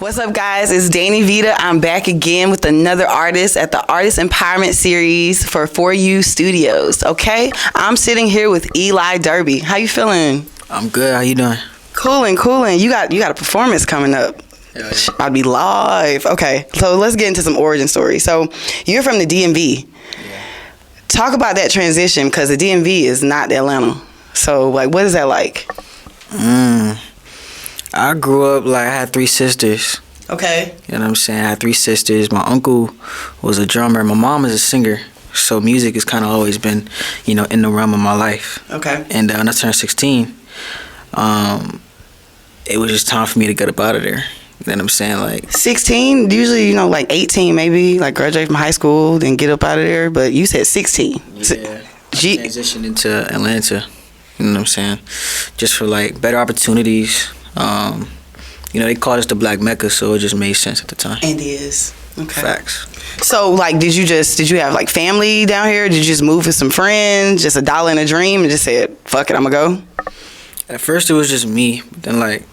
What's up, guys? It's Dani Vita. I'm back again with another artist at the Artist Empowerment Series for 4U Studios. Okay, I'm sitting here with Eli Derby. How you feeling? I'm good. How you doing? Coolin'. You got a performance coming up. Yeah. I'll be live. Okay, so let's get into some origin stories. So you're from the DMV. Yeah. Talk about that transition, because the DMV is not Atlanta. So what is that like? I grew up I had 3 sisters. Okay. You know what I'm saying? I had 3 sisters. My uncle was a drummer. My mom is a singer. So music has kind of always been, in the realm of my life. Okay. And when I turned 16, it was just time for me to get up out of there. You know what I'm saying? 16, usually, 18 maybe, graduate from high school, then get up out of there. But you said 16. Yeah. I transitioned into Atlanta. You know what I'm saying? Just for better opportunities. They called us the Black Mecca, so it just made sense at the time. It is. Okay. Facts. So, did you have family down here? Did you just move with some friends, just a dollar and a dream, and just said, fuck it, I'm gonna go? At first, it was just me. But then,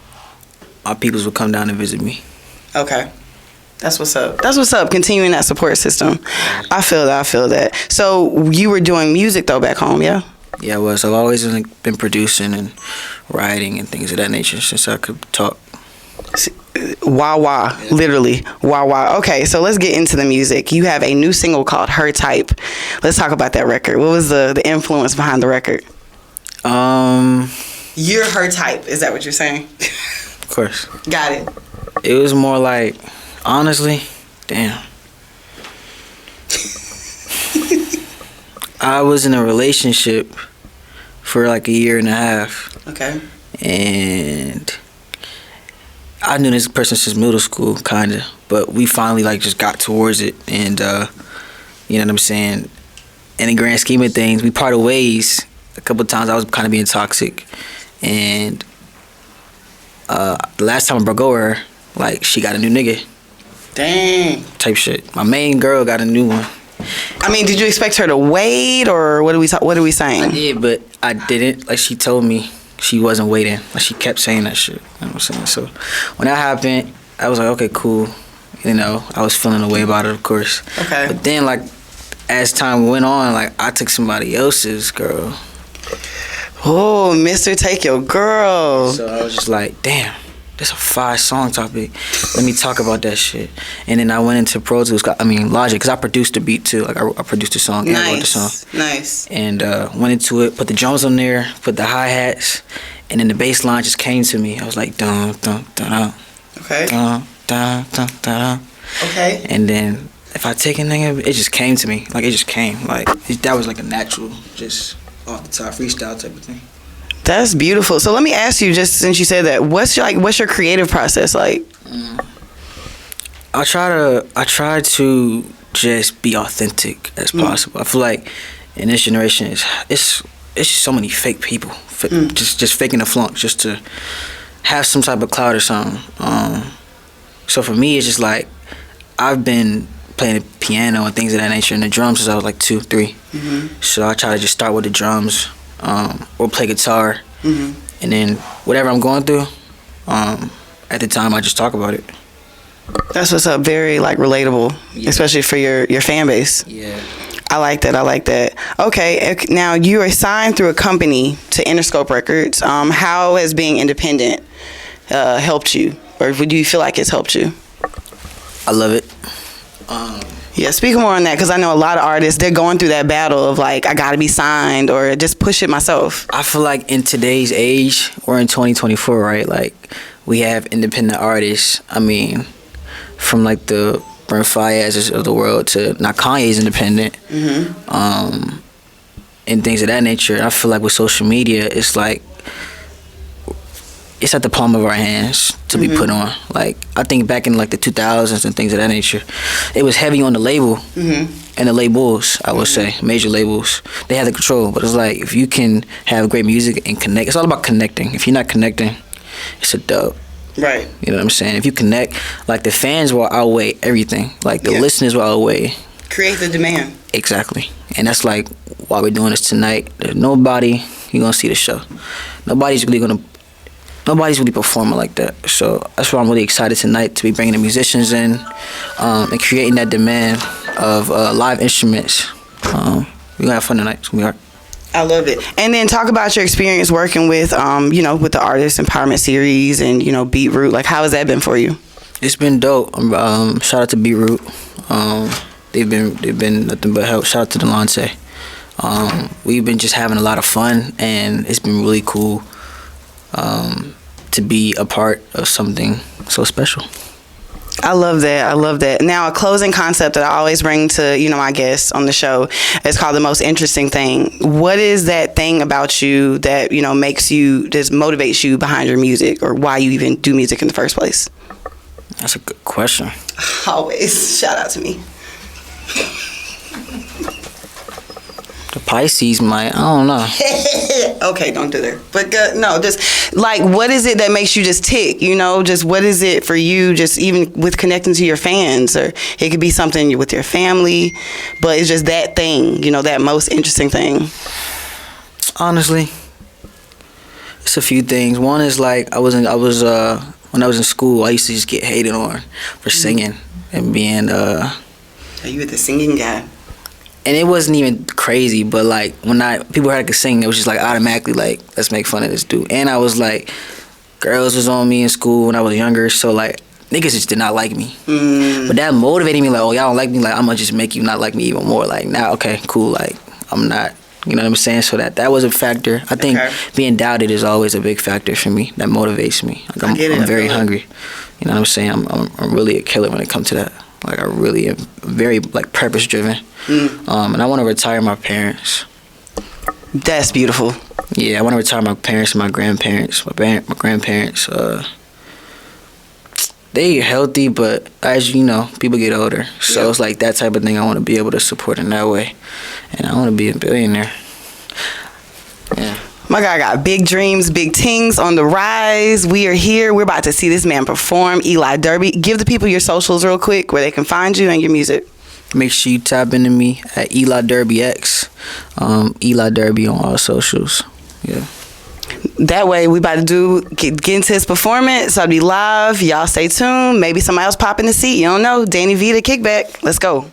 my peoples would come down and visit me. Okay. That's what's up. Continuing that support system. I feel that. So, you were doing music, though, back home, yeah? Yeah, I was. I've always been producing and writing and things of that nature since I could talk. Wah, literally. Wah. Okay, so let's get into the music. You have a new single called Her Type. Let's talk about that record. What was the influence behind the record? You're her type. Is that what you're saying? Of course. Got it. It was more honestly, damn. I was in a relationship for a year and a half. Okay. And I knew this person since middle school, kind of. But we finally, just got towards it. And, you know what I'm saying? In the grand scheme of things, we parted ways. A couple of times I was kind of being toxic. And the last time I broke over her, she got a new nigga. Dang. Type shit. My main girl got a new one. I mean, did you expect her to wait, or what are we saying? I did, but I didn't. She told me she wasn't waiting. She kept saying that shit. You know what I'm saying? So when that happened, I was like, okay, cool. I was feeling a way about it, of course. Okay. But then, as time went on, I took somebody else's girl. Oh, Mr. Take Your Girl. So I was just damn. That's a 5-song topic. Let me talk about that shit. And then I went into Pro Tools, Logic, because I produced the beat too. I produced the song and I wrote the song. Nice. And went into it, put the drums on there, put the hi-hats, and then the bass line just came to me. I was like, dun, dun, dun, dun. Okay. Dun, dun, dun, dun, dun. Okay. And then if I take a nigga, it just came to me. It just came. That was a natural, just off the top freestyle type of thing. That's beautiful. So let me ask you, just since you said that, what's your creative process like? I try to just be authentic as possible. I feel in this generation, it's so many fake people, just faking the flunk just to have some type of clout or something. So for me, it's just I've been playing the piano and things of that nature and the drums since I was 2, 3. Mm-hmm. So I try to just start with the drums. Or play guitar, and then whatever I'm going through, at the time I just talk about it. That's what's up. Very relatable, especially for your fan base. Yeah, I like that. Okay, now you are signed through a company to Interscope Records. How has being independent helped you, or would you feel like it's helped you? I love it. Yeah, speak more on that, because I know a lot of artists, they're going through that battle of I gotta be signed or just push it myself. I feel in today's age, we're in 2024, right? We have independent artists. I mean, from the Brent Faiyazes of the world to now Kanye's independent, and things of that nature. I feel with social media, it's it's at the palm of our hands to be put on. I think back in the 2000s and things of that nature, it was heavy on the label and the labels, I would say, major labels. They had the control, but it's if you can have great music and connect, it's all about connecting. If you're not connecting, it's a dub. Right. You know what I'm saying? If you connect, the fans will outweigh everything. The listeners will outweigh. Create the demand. Exactly. And that's why we're doing this tonight. There's nobody, you're going to see the show. Nobody's really going to nobody's really performing like that. So that's why I'm really excited tonight to be bringing the musicians in and creating that demand of live instruments. We're gonna have fun tonight. It's gonna be hard. I love it. And then talk about your experience working with, with the Artist Empowerment Series and, Beatroot. Like, how has that been for you? It's been dope. Shout out to Beatroot. They've been nothing but help. Shout out to Delonte. We've been just having a lot of fun, and it's been really cool to be a part of something so special. I love that. Now, a closing concept that I always bring to, my guests on the show is called the most interesting thing. What is that thing about you that, makes you, just motivates you behind your music, or why you even do music in the first place? That's a good question. Always. Shout out to me. The Pisces might, I don't know. Okay, don't do that. But no, just like, what is it that makes you just tick? Just what is it for you? Just even with connecting to your fans, or it could be something with your family, but it's just that thing, that most interesting thing. Honestly, it's a few things. One is like when I was in school, I used to just get hated on for singing and being. Are you the singing guy? And it wasn't even crazy, but like when people heard I could sing, it was just like automatically like, let's make fun of this dude. And I was like, girls was on me in school when I was younger, so like niggas just did not like me. But that motivated me, like, oh, y'all don't like me, like I'm gonna just make you not like me even more. Like now, okay, cool, like I'm not, you know what I'm saying? So that was a factor. I think being doubted is always a big factor for me. That motivates me. Like I'm very hungry. You know what I'm saying? I'm really a killer when it comes to that. Like I really am very like purpose driven. And I want to retire my parents. That's beautiful. Yeah, I want to retire my parents and my grandparents. My grandparents, they healthy, but as you know, people get older. So it's like that type of thing I want to be able to support in that way. And I want to be a billionaire. Yeah. My guy got big dreams, big things on the rise. We are here. We're about to see this man perform. Eli Derby. Give the people your socials real quick where they can find you and your music. Make sure you tap into me at Eli Derby X. Eli Derby on all socials. Yeah. That way, we about to get into his performance. So I'll be live. Y'all stay tuned. Maybe somebody else pop in the seat. You don't know. Dani, Vita, Kickback. Let's go.